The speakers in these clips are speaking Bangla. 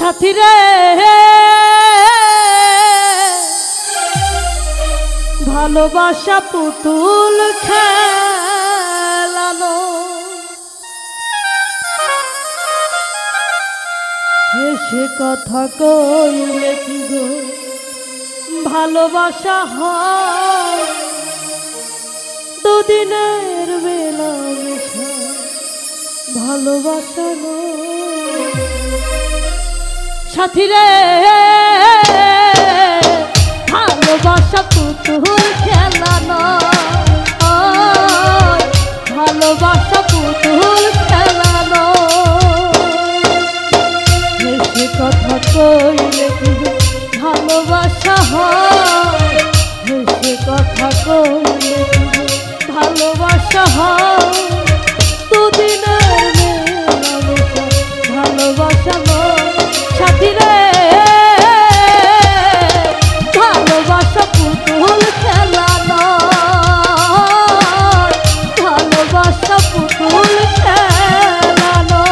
সাথী রে ভালোবাসা পুতুল খেলানো সে কথা কইলে কি গো ভালোবাসা হয় দুদিনের বেলা মেশা ভালোবাসা সাথী রে ভালোবাসা পুতুল খেলানো ভালোবাসা পুতুল খেলানো সে কথা কইলে কি ভালোবাসা হয় সে কথা কইলে কি ভালোবাসা হয় দুদিনের ভালোবাসা সাথী রে ভালোবাসা পুতুল খেলানো ভালোবাসা পুতুল খেলানো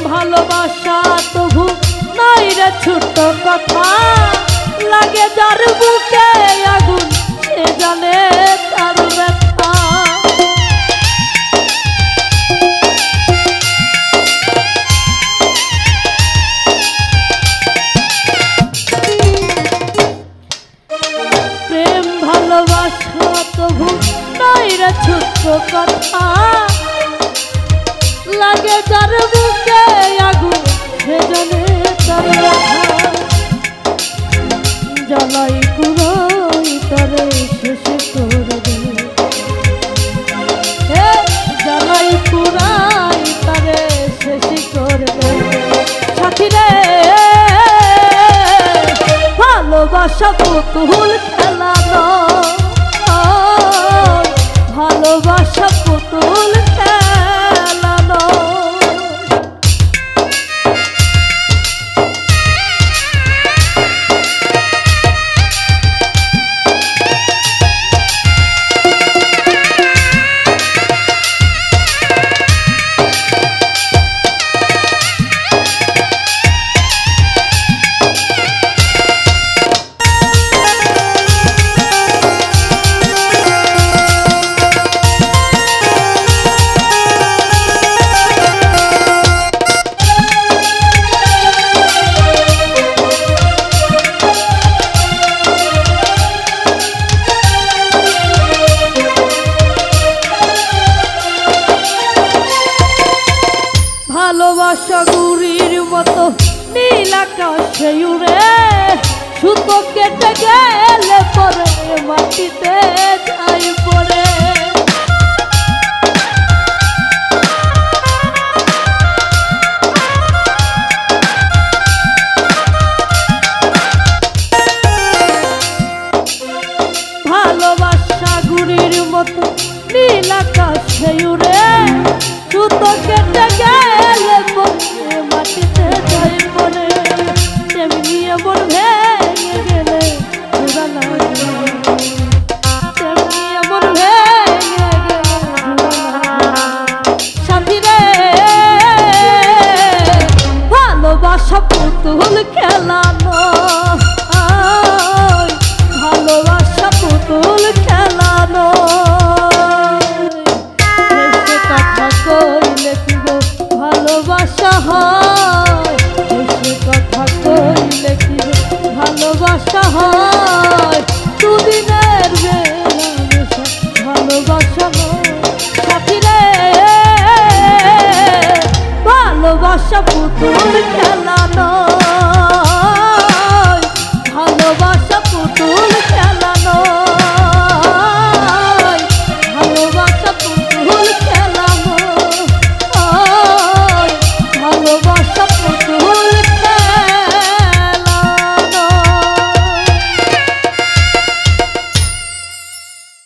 ভালোবাসা তবু নাই রে ছোট্ট কথা লাগে যার বুকে আগুন সে জানে তার ব্যথা প্রেম ভালোবাসা তবু নাই রে ছোট্ট কথা লাগে যার বুকে আগুন সে জানে তার ব্যথা জ্বালাই পুরাই তারে শেষে করে দে জ্বালাই পুরাই তারে শেষে করে দে সাথী রে ভালোবাসা পুতুল খেলানো ভালোবাসা পুতুল খেলানো ভালোবাসা গুড়ির মতো নীল আকাশে উড়ে সুতো কেটে গেলে পরে মাটিতে যাই পড়ে ভালোবাসা গুড়ির মতো নীল আকাশে উড়ে সুতো কেটে গেলে মাটিতে যাই পড়ে তেমনি এমন